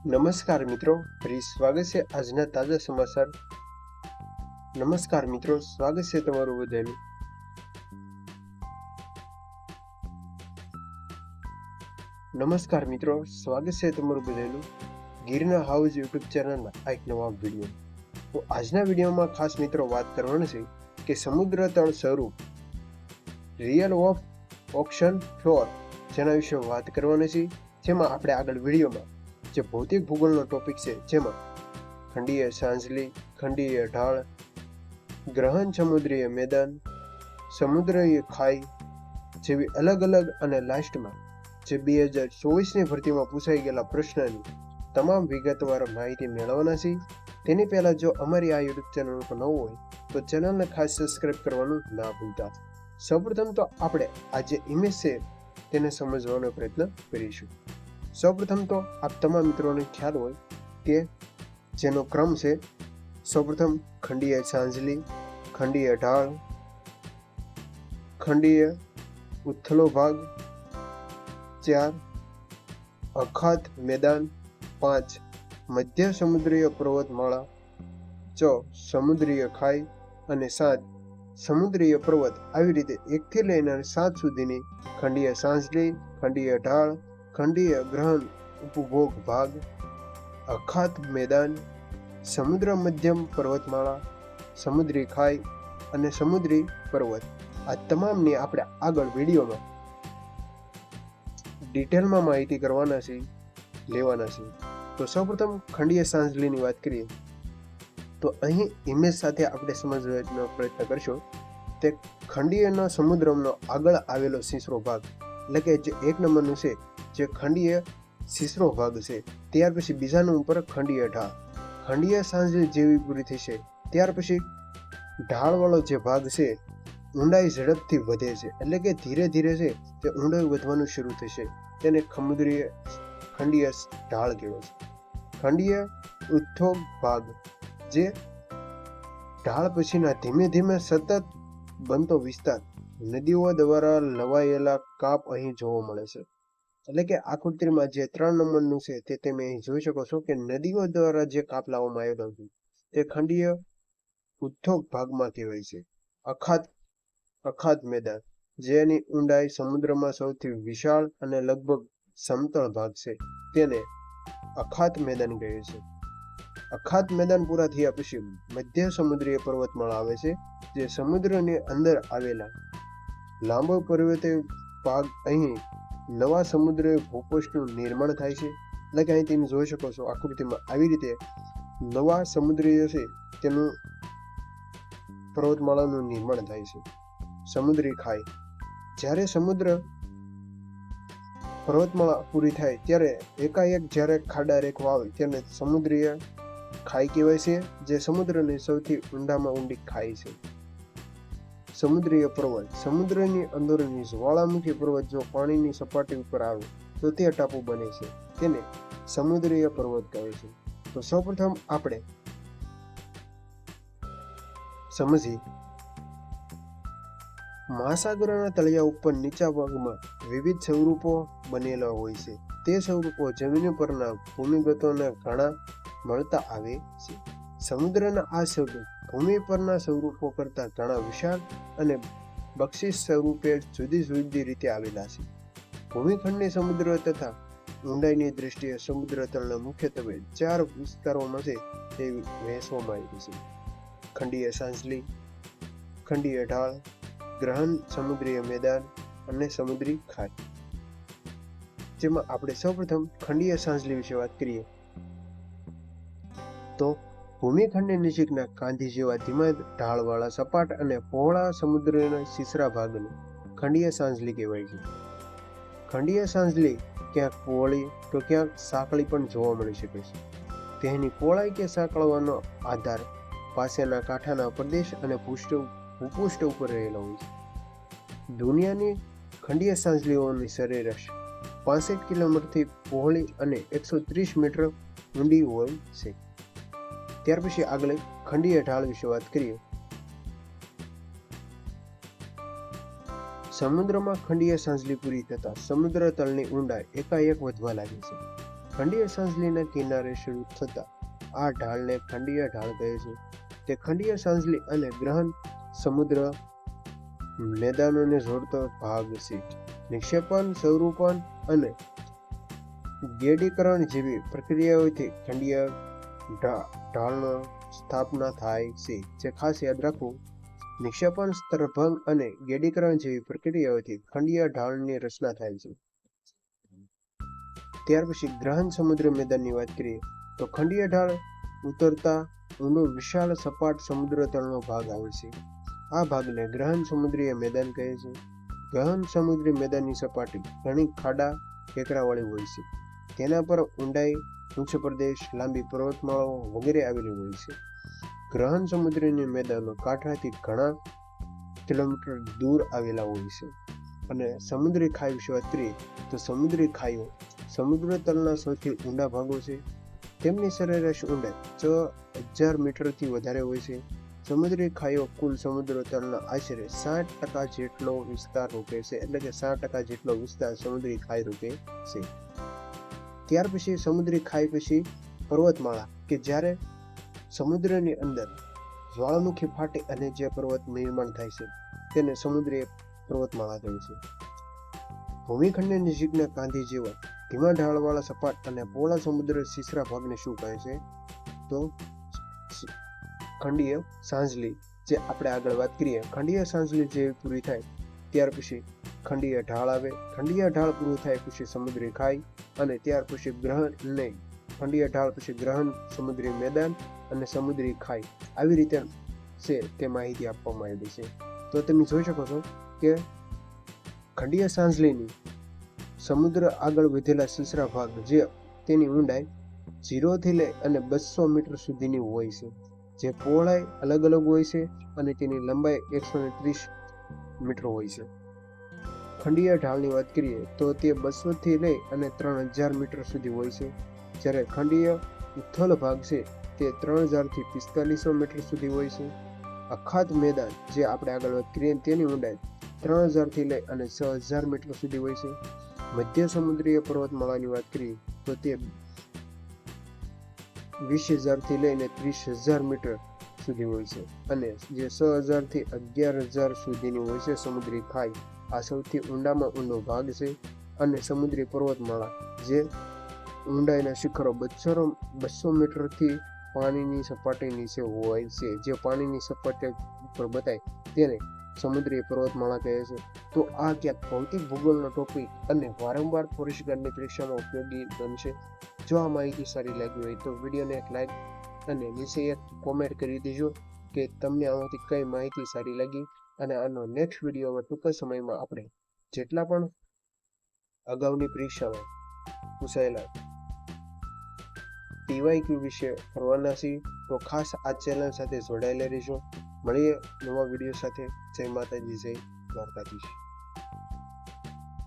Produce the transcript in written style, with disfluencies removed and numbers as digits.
નમસ્કાર મિત્રો, ફરી સ્વાગત છે આજના તાજા સમાચાર. નમસ્કાર મિત્રો, સ્વાગત છે તમારું બધાનું. નમસ્કાર મિત્રો, સ્વાગત છે તમારું બધાનું ગિરના હાઉસ યુટ્યુબ ચેનલના આ એક નવા વિડીયો. તો આજના વિડીયોમાં ખાસ મિત્રો વાત કરવાની છે કે સમુદ્ર તળ સ્વરૂપ રિયલ ઓફ ઓશન ફ્લોર જેના વિશે વાત કરવાની છે. જેમાં આપણે આગળ વિડીયોમાં જે ભૌતિક ભૂગોળનો ટોપિક છે, જેમાં ખંડીય સાંજલી, ખંડીય ઢાળ, ગ્રહણ સમુદ્રીય મેદાન, સમુદ્રીય ખાઈ જેવી અલગ અલગ અને લાસ્ટમાં જે 2024ની ભરતીમાં પૂછાઈ ગયેલા પ્રશ્નની તમામ વિગતવાર માહિતી મેળવવાના છે. તેની પહેલા જો અમારી આ યુટ્યુબ ચેનલ પર નવું હોય તો ચેનલને ખાસ સબસ્ક્રાઇબ કરવાનું ના ભૂલતા. સૌપ્રથમ તો આપણે આ જે ઇમેજ છે તેને સમજવાનો પ્રયત્ન કરીશું. સૌપ્રથમ તો આપ તમામ મિત્રોને ખ્યાલ હોય કે જેનો ક્રમ છે, સૌપ્રથમ ખંડીય સાંજલી, ખંડીય ઢાળ, ખંડીય ઉથલો ભાગ 4, અખાત મેદાન 5, મધ્ય સમુદ્રીય પર્વતમાળા 6, સમુદ્રીય ખાઈ અને 7, સમુદ્રીય પર્વત. આવી રીતે 1 થી લઈને 7 સુધીની ખંડીય સાંજલી, ખંડીય ઢાળ, ખંડીય ગ્રહણ ઉપભોગ ભાગ, અખાત મેદાન, સમુદ્ર મધ્યમ પર્વતમાળા, સમુદ્રી ખાઈ અને સમુદ્રી પર્વત. આ તમામની આપણે આગળ વિડીયોમાં ડિટેલમાં માહિતી કરવાના છે, લેવાના છે. તો સૌપ્રથમ ખંડીય સાંજલીની વાત કરીએ તો અહીં ઇમેજ સાથે આપણે સમજવાનો પ્રયત્ન કરશો. તે ખંડીયના સમુદ્રનો આગળ આવેલો સીસરો ભાગ, એટલે કે જે 1 નંબરનું છે જે ખંડીય સીસરો ભાગ છે. ત્યાર પછી બીજા નંબર ઉપર ખંડીય ઢાળ. ખંડીય સાંજલી જેવી પૂરી થશે ત્યાર પછી ઢાળવાળો જે ભાગ છે ઊંડાઈ ઝડપથી વધે છે, એટલે કે ધીરે ધીરે છે તે ઊંડાઈ વધવાનું શરૂ થશે. તેને ખંડીય ઢાળ કહેવાય છે. ખંડીય ઉથ્થોગ ભાગ, જે ઢાળ પછીના ધીમે ધીમે સતત બનતો વિસ્તાર. નદીઓ દ્વારા લવાયેલા કાપ અહીં જોવા મળે છે. એટલે કે આકૃતિમાં જે 3 નંબરનું છે તે તમે અહીં જોઈ શકો છો કે નદીઓ દ્વારા જે કાપ લાવવામાં આવેલો છે તે ખંડીય ઉથ્થોગ ભાગમાં કહેવાય છે. અખાત મેદાન, જેની ઊંડાઈ સમુદ્રમાં સૌથી વિશાળ અને લગભગ સમતળ ભાગ છે, તેને અખાત મેદાન કહે છે. અખાત મેદાન પૂરા થયા પછી મધ્ય સમુદ્રીય પર્વતમાળા આવે છે, જે સમુદ્રની અંદર આવેલા લાંબો પર્વતીય ભાગ. અહીં નવા સમુદ્રીય ભૂપૃષ્ઠનું નિર્માણ થાય છે. એટલે કે અહીં તમે જોઈ શકો છો આકૃતિમાં આવી રીતે નવા સમુદ્રીય છે તેનું પર્વતમાળાનું નિર્માણ થાય છે. સમુદ્રી ખાઈ, જ્યારે સમુદ્ર પર્વતમાળા પૂરી થાય ત્યારે એકાએક જ્યારે ખાડા રેખવા આવે તેને સમુદ્રીય ખાઈ કહેવાય છે, જે સમુદ્રની સૌથી ઊંડામાં ઊંડી ખાઈ છે. સમુદ્રીય પર્વત, સમુદ્રની અંદરની જ્વાળામુખી પર્વત જો પાણીની સપાટી ઉપર આવે તો તે ટાપુ બને છે, તેને સમુદ્રીય પર્વત કહે છે. તો સૌપ્રથમ આપણે સમજી મહાસાગરના તળિયા ઉપર નીચા ભાગમાં વિવિધ સ્વરૂપો બનેલા હોય છે. તે સ્વરૂપો જમીન પરના ભૂમિગતોને ઘણા મળતા આવે છે. સમુદ્રના આ સ્વરૂપ ભૂમિ પરના સ્વરૂપો કરતાં ઘણા વિશાળ અને બક્ષિસ સ્વરૂપે જુદી જુદી રીતે આવેલા છે. ભૂમિખંડની સમુદ્ર તથા ઊંડાઈની દ્રષ્ટિએ સમુદ્ર તળના મુખ્યત્વે 4 વિસ્તારોમાં છે તે વહેંચવામાં આવી છે: ખંડીય સાંજલી, ખંડીય ઢાળ, ગ્રહણ સમુદ્રીય મેદાન અને સમુદ્રી ખાઈ. જેમાં આપણે સૌપ્રથમ ખંડીય સાંજલી વિશે વાત કરીએ તો ભૂમિખંડની નજીકના કાંધી જેવા ધીમા ઢાળવાળા સપાટ અને પહોળા સમુદ્રના સીસરા ભાગને ખંડીય સાંજલી કહેવાય છે. ખંડીય સાંજલી ક્યાંક પહોળી તો ક્યાંક સાંકળી પણ જોવા મળી શકે છે. તેની પહોળાઈ કે સાંકળવાનો આધાર પાસેના કાંઠાના પ્રદેશ અને ભૂપૃષ્ઠ ઉપર રહેલો હોય છે. દુનિયાની ખંડીય સાંજલીઓની સરેરાશ 65 કિલોમીટરથી પહોળી અને 130 મીટર ઊંડી હોય છે. ત્યાર પછી આગળ ખંડીય ઢાળ વિશે વાત કરીએ. સમુદ્રમાં ખંડીય સાંજલી પૂરી થતા સમુદ્ર તળની ઊંડાઈ એકાએક વધવા લાગે છે. ખંડીય સાંજલીના કિનારે શરૂ થતા આ ઢાળને ખંડીય ઢાળ કહે છે. તે ખંડીય સાંજલી અને ગ્રહણ સમુદ્ર મેદાનોને જોડતો ભાગ છે. નિક્ષેપણ, સ્વરૂપણ અને ગેડીકરણ જેવી પ્રક્રિયાઓથી ખંડીય ઢાળનો સ્થાપના થાય છે. જે ખાસ યાદ રાખવું, નિક્ષેપણ, સ્તરભંગ અને ગેડીકરણ જેવી પ્રક્રિયાઓથી ખંડીય ઢાળની રચના થાય છે. ત્યાર પછી ગ્રહણ સમુદ્ર મેદાનની વાત કરીએ તો ખંડીય ઢાળ ઉતરતા ઊંડો વિશાળ સપાટ સમુદ્ર તળનો ભાગ આવે છે. આ ભાગને ગ્રહણ સમુદ્રીય મેદાન કહે છે. ગ્રહણ સમુદ્રી મેદાનની સપાટી ઘણી ખાડા ટેકરાવાળી હોય છે. તેના પર ઊંડાઈ, ઉચ્ચ પ્રદેશ, લાંબી પર્વતમાળાઓ વગેરે આવેલી હોય છે. ગ્રહણ સમુદ્રની મેદાનો કાંઠાથી ઘણા કિલોમીટર દૂર આવેલા હોય છે. અને સમુદ્રી ખાઈ વિશે વાત કરીએ તો સમુદ્રી ખાઈઓ સમુદ્ર તલના સૌથી ઊંડા ભાગો છે. તેમની સરેરાશ ઊંડાઈ 6000 મીટરથી વધારે હોય છે. સમુદ્રી ખાઈઓ કુલ સમુદ્ર તલના આશરે 60% જેટલો વિસ્તાર રોકે છે. એટલે કે 60% જેટલો વિસ્તાર સમુદ્રી ખાઈ રોકે છે. ત્યાર પછી સમુદ્રી ખાઈ પછી પર્વતમાળા, કે જ્યારે સમુદ્રની અંદર જ્વાળામુખી ફાટે અને જે પર્વત નિર્માણ થાય છે તેને સમુદ્રી પર્વતમાળા કહે છે. ભૂમિખંડની નજીકના કાંધી જેવા ધીમા ઢાળવાળા સપાટ અને પહોળા સમુદ્ર શીશરા ભાગને શું કહે છે? તો ખંડીય સાંજલી. જે આપણે આગળ વાત કરીએ, ખંડીય સાંજલી જે પૂરી થાય ત્યાર પછી ખંડીય ઢાળ આવે. ખંડીય ઢાળ પૂરું થાય પછી સમુદ્રી ખાઈ અને ત્યાર પછી ગ્રહણ નહીં, ખંડીય ઢાળ પછી ગ્રહણ, સમુદ્રી મેદાન અને સમુદ્રી ખાઈ, આવી રીતે છે તે માહિતી આપવામાં આવી છે. તો તમે જોઈ શકો છો કે ખંડીય સાંજલીની સમુદ્ર આગળ વધેલા શીશરા ભાગ, જે તેની ઊંડાઈ 0 થી લઈ અને 200 મીટર સુધીની હોય છે. જે પહોળાઈ અલગ અલગ હોય છે અને તેની લંબાઈ 130 મીટર હોય છે. ખંડીય ઢાળની વાત કરીએ તો તે 200 થી લઈ અને 3000 મીટર સુધી હોય છે. જ્યારે ખંડીય ઉથલ ભાગ છે તે 3000 થી 4500 મીટર સુધી હોય છે. અખાત મેદાન જે આપણે આગળ વાત કરીએ તેની ઊંડાઈ 3000 થી લઈ અને 6000 મીટર સુધી હોય છે. મધ્ય સમુદ્રીય પર્વતમાળાની વાત કરીએ તો તે 20000 થી લઈને 30000 મીટર સુધી હોય છે. અને જે 6000 થી 11000 સુધીની હોય છે સમુદ્રી ખાઈ, આ સૌથી ઊંડામાં ઊંડો ભાગ છે. અને સમુદ્રી પર્વતમાળા જે ઊંડાઈના શિખરો 200 મીટરથી પાણીની સપાટી નીચે હોય છે, જે પાણીની સપાટી ઉપર બતાય તેને સમુદ્રી પર્વતમાળા કહે છે. તો આ ક્યાંક ભૌતિક ભૂગોળનો ટોપિક અને વારંવાર ફોરેસ્ટ ગાર્ડની પરીક્ષામાં ઉપયોગી બનશે. જો આ માહિતી સારી લાગી હોય તો વિડીયોને એક લાઈક અને નીચે એક કોમેન્ટ કરી દેજો કે તમને આમાંથી કઈ માહિતી સારી લાગી. અને આનો નેક્સ્ટ વિડીયોમાં ટૂંક સમયમાં આપણે જેટલા પણ અગાઉની પરીક્ષામાં પૂછાયેલા PYQ વિશે કરવાના છે, તો ખાસ આ ચેનલ સાથે જોડાયેલા રહેજો. મળીએ નવા વિડીયો સાથે. જય માતાજી, જય દ્વારકાધીશ.